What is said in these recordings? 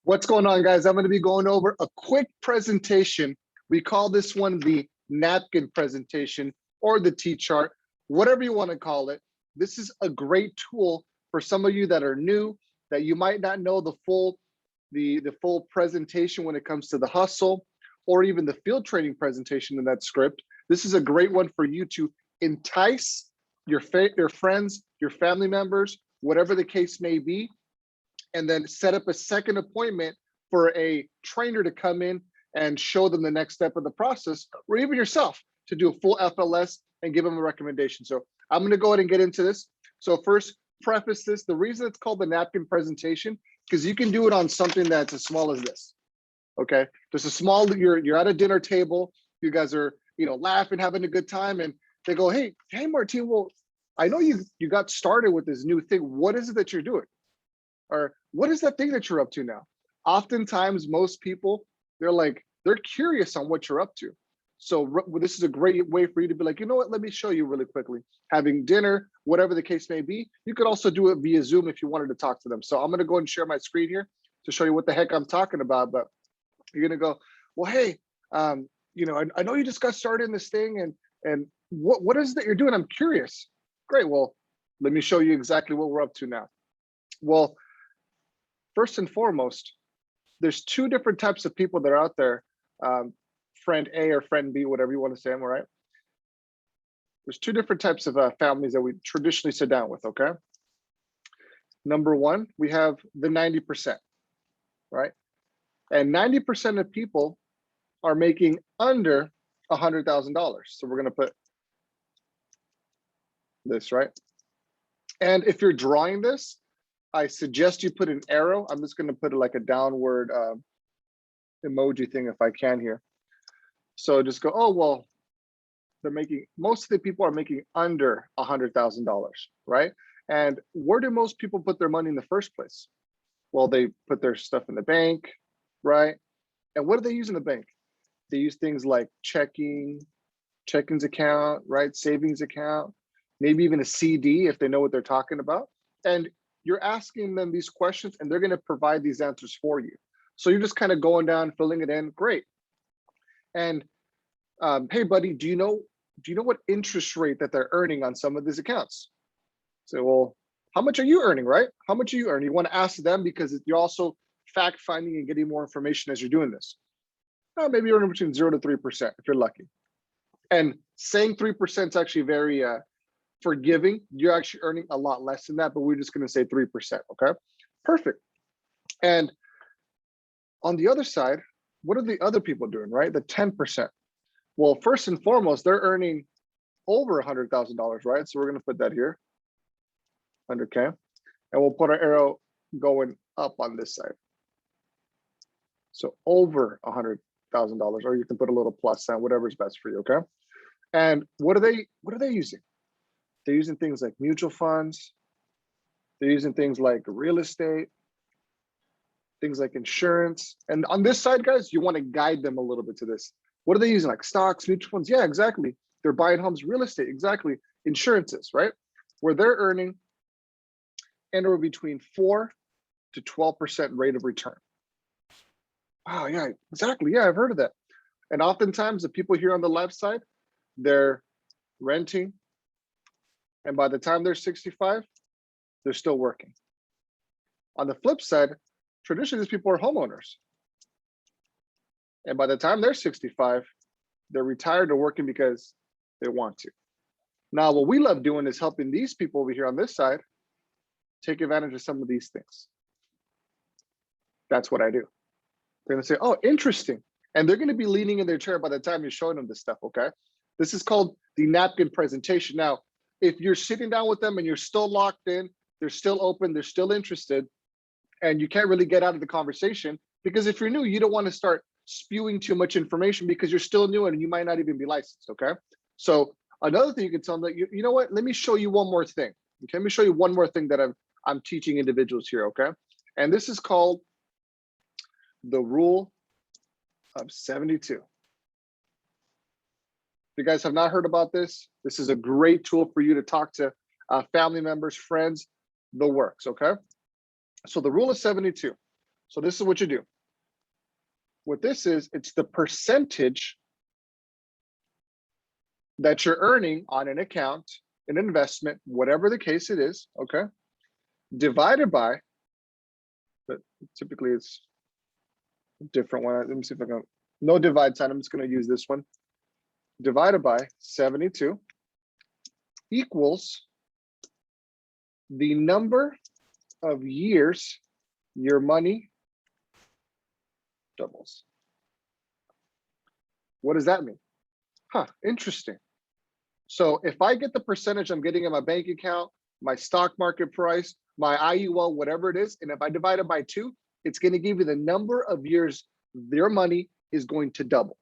What's going on, guys? I'm going to be going over a quick presentation. We call this one the napkin presentation or the T-chart, whatever you want to call it. This is a great tool for some of you that are new, that you might not know the full presentation when it comes to the hustle or even the field training presentation in that script. This is a great one for you to entice your friends, your family members, whatever the case may be, and then set up a second appointment for a trainer to come in and show them the next step of the process, or even yourself to do a full FLS and give them a recommendation. So I'm gonna go ahead and get into this. So first, preface this, the reason it's called the napkin presentation, because you can do it on something that's as small as this, okay? Just a small, you're at a dinner table, you guys are laughing, having a good time, and they go, hey Martin, well, I know you got started with this new thing. What is it that you're doing? Or what is that thing that you're up to now? Oftentimes, most people, they're curious on what you're up to. So this is a great way for you to be like, you know what, let me show you really quickly. Having dinner, whatever the case may be. You could also do it via Zoom if you wanted to talk to them. So I'm gonna go and share my screen here to show you what the heck I'm talking about. But you're gonna go, well, hey, I know you just got started in this thing, and what is it that you're doing? I'm curious. Great, well, let me show you exactly what we're up to now. Well, first and foremost, there's two different types of people that are out there, friend A or friend B, whatever you want to say them, all right? There's two different types of families that we traditionally sit down with, okay? Number one, we have the 90%, right? And 90% of people are making under $100,000. So we're gonna put this, right? And if you're drawing this, I suggest you put an arrow. I'm just going to put it like a downward emoji thing if I can here. So just go, oh, well, most of the people are making under $100,000, right? And where do most people put their money in the first place? Well, they put their stuff in the bank, right? And what do they use in the bank? They use things like checkings account, right? Savings account, maybe even a CD if they know what they're talking about. And you're asking them these questions and they're going to provide these answers for you. So you're just kind of going down, filling it in. Great. And hey, buddy, do you know what interest rate that they're earning on some of these accounts? So, well, how much are you earning, right? How much are you earning? You want to ask them because you're also fact finding and getting more information as you're doing this. Maybe you're earning between 0 to 3% if you're lucky. And saying 3% is actually very forgiving. You're actually earning a lot less than that, but we're just going to say 3%, okay? Perfect. And on the other side, what are the other people doing, right? The 10%. Well, first and foremost, they're earning over $100,000, right? So we're going to put that here, 100K, and we'll put our arrow going up on this side. So over $100,000, or you can put a little plus sign, whatever's best for you, okay? And what are they using? They're using things like mutual funds. They're using things like real estate, things like insurance. And on this side, guys, you want to guide them a little bit to this. What are they using? Like stocks, mutual funds? Yeah, exactly. They're buying homes, real estate, exactly. Insurances, right? Where they're earning anywhere between 4 to 12% rate of return. Wow, yeah, exactly. Yeah, I've heard of that. And oftentimes the people here on the left side, they're renting. And by the time they're 65, they're still working. On the flip side, traditionally, these people are homeowners. And by the time they're 65, they're retired or working because they want to. Now, what we love doing is helping these people over here on this side take advantage of some of these things. That's what I do. They're gonna say, oh, interesting. And they're gonna be leaning in their chair by the time you're showing them this stuff, okay? This is called the napkin presentation. Now, if you're sitting down with them and you're still locked in, they're still open, they're still interested, and you can't really get out of the conversation, because if you're new, you don't want to start spewing too much information because you're still new and you might not even be licensed, okay? So another thing you can tell them that, you know what, let me show you one more thing. Okay, let me show you one more thing that I'm teaching individuals here, okay? And this is called the rule of 72. If you guys have not heard about this, this is a great tool for you to talk to family members, friends, the works, okay? So the rule of 72. So this is what you do. What this is, it's the percentage that you're earning on an account, an investment, whatever the case it is, okay? Divided by, but typically it's a different one. Let me see if I can, no divide sign, I'm just gonna use this one. Divided by 72 equals the number of years your money doubles. What does that mean? Huh, interesting. So if I get the percentage I'm getting in my bank account, my stock market price, my IUL, whatever it is, and if I divide it by 2, it's going to give you the number of years their money is going to double.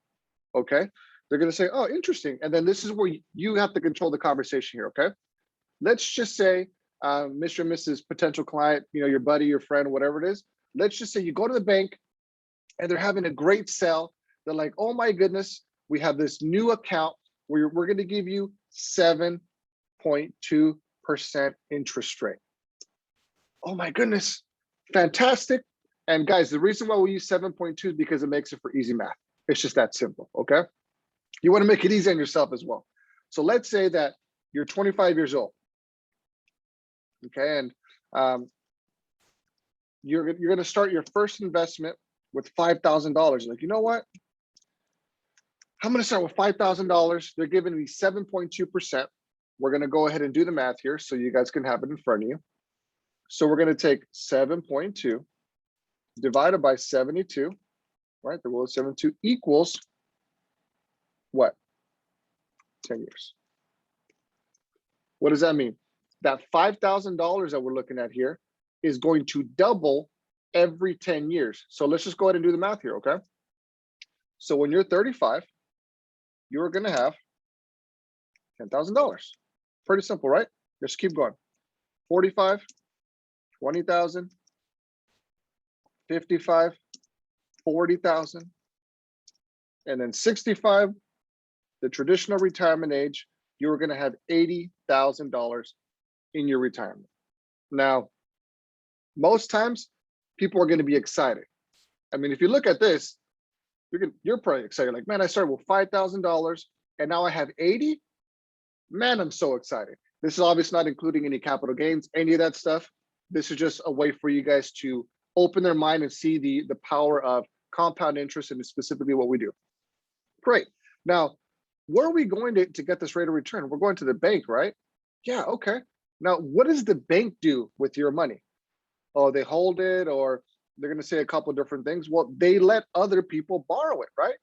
Okay? They're going to say, oh, interesting. And then this is where you have to control the conversation here. Okay? Let's just say, Mr. and Mrs. potential client, your buddy, your friend, whatever it is. Let's just say you go to the bank and they're having a great sale. They're like, oh my goodness, we have this new account where we're going to give you 7.2% interest rate. Oh my goodness, fantastic. And guys, the reason why we use 7.2 is because it makes it for easy math. It's just that simple, okay? You want to make it easy on yourself as well. So let's say that you're 25 years old, okay? And you're going to start your first investment with $5,000. Like, you know what? I'm going to start with $5,000. They're giving me 7.2%. We're going to go ahead and do the math here so you guys can have it in front of you. So we're going to take 7.2 divided by 72, right? The rule of 72 equals what? 10 years. What does that mean? That $5,000 that we're looking at here is going to double every 10 years. So let's just go ahead and do the math here, okay? So when you're 35, you're going to have $10,000. Pretty simple, right? Let's keep going. 45, 20,000, 55, 40,000, and then 65, the traditional retirement age, you're going to have $80,000 in your retirement. Now, most times people are going to be excited. I mean, if you look at this, you're probably excited. Like, man, I started with $5,000 and now I have 80. Man, I'm so excited. This is obviously not including any capital gains, any of that stuff. This is just a way for you guys to open their mind and see the power of compound interest and specifically what we do. Great. Now, where are we going to get this rate of return? We're going to the bank, right? Yeah, okay. Now, what does the bank do with your money? Oh, they hold it, or they're going to say a couple of different things. Well, they let other people borrow it, right?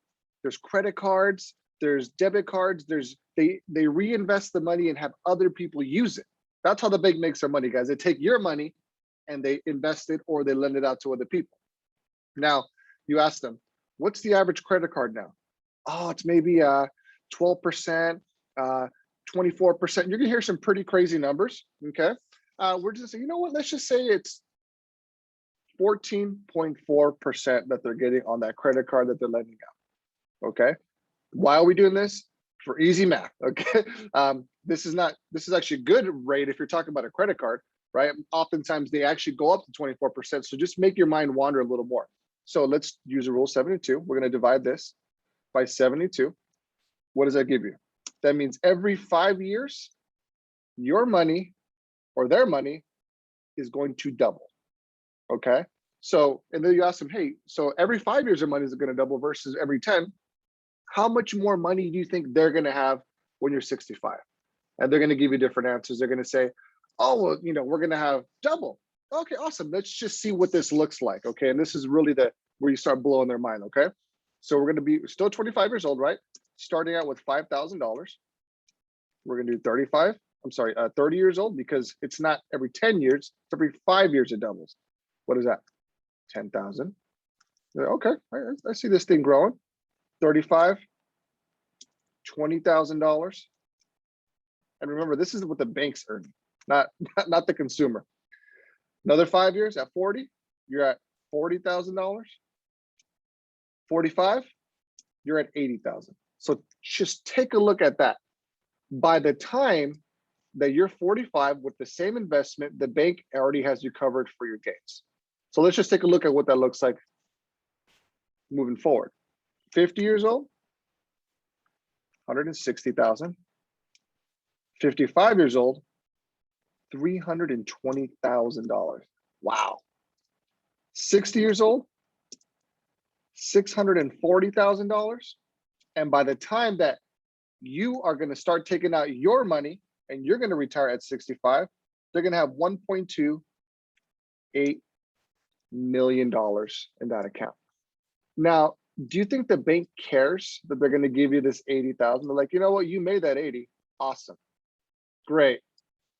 There's credit cards, there's debit cards, they reinvest the money and have other people use it. That's how the bank makes their money, guys. They take your money and they invest it or they lend it out to other people. Now, you ask them, what's the average credit card now? Oh, it's maybe 12%, 24%. You're gonna hear some pretty crazy numbers, okay? We're just saying, you know what, let's just say it's 14.4% that they're getting on that credit card that they're lending out, okay? Why are we doing this? For easy math, okay? This is actually a good rate if you're talking about a credit card, right? Oftentimes they actually go up to 24%. So just make your mind wander a little more. So let's use a rule 72. We're gonna divide this by 72. What does that give you? That means every 5 years, your money or their money is going to double, okay? So, and then you ask them, hey, so every 5 years their money is gonna double versus every 10. How much more money do you think they're gonna have when you're 65? And they're gonna give you different answers. They're gonna say, oh, well, we're gonna have double. Okay, awesome. Let's just see what this looks like, okay? And this is really where you start blowing their mind, okay? So we're gonna be still 25 years old, right? Starting out with $5,000. We're gonna do 30 years old because it's not every 10 years, it's every 5 years it doubles. What is that? 10,000. Okay, I see this thing growing. 35, $20,000. And remember, this is what the bank's earning, not the consumer. Another 5 years at 40, you're at $40,000. 45, you're at 80,000. So just take a look at that. By the time that you're 45 with the same investment, the bank already has you covered for your gains. So let's just take a look at what that looks like moving forward. 50 years old, 160,000. 55 years old, $320,000. Wow. 60 years old, $640,000. And by the time that you are going to start taking out your money and you're going to retire at 65, they're going to have $1.28 million in that account. Now, do you think the bank cares that they're going to give you this 80,000? They're like, you know what? You made that 80. Awesome. Great.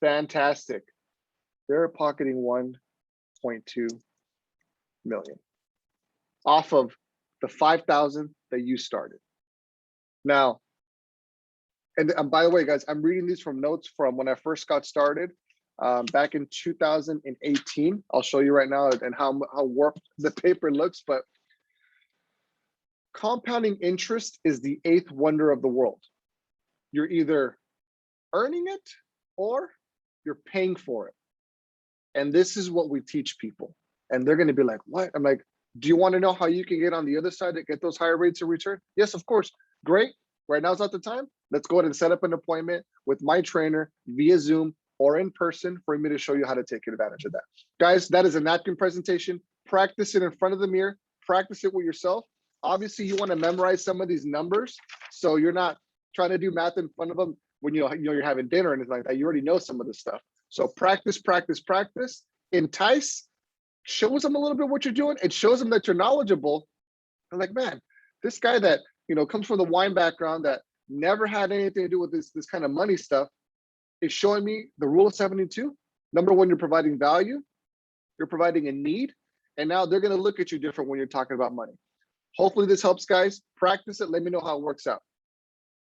Fantastic. They're pocketing 1.2 million off of the 5,000 that you started. Now, and by the way, guys, I'm reading these from notes from when I first got started back in 2018. I'll show you right now and how warped the paper looks, but compounding interest is the 8th wonder of the world. You're either earning it or you're paying for it. And this is what we teach people. And they're going to be like, what? I'm like, do you want to know how you can get on the other side to get those higher rates of return? Yes, of course. Great. Right now is not the time. Let's go ahead and set up an appointment with my trainer via Zoom or in person for me to show you how to take advantage of that. Guys, that is a napkin presentation. Practice it in front of the mirror. Practice it with yourself. Obviously, you want to memorize some of these numbers, so you're not trying to do math in front of them when you're having dinner and anything like that. You already know some of this stuff. So practice, practice, practice. Entice. Shows them a little bit what you're doing. It shows them that you're knowledgeable. They're like, man, this guy that comes from the wine background that never had anything to do with this kind of money stuff is showing me the rule of 72. Number one, you're providing value. You're providing a need. And now they're going to look at you different when you're talking about money. Hopefully this helps, guys. Practice it. Let me know how it works out.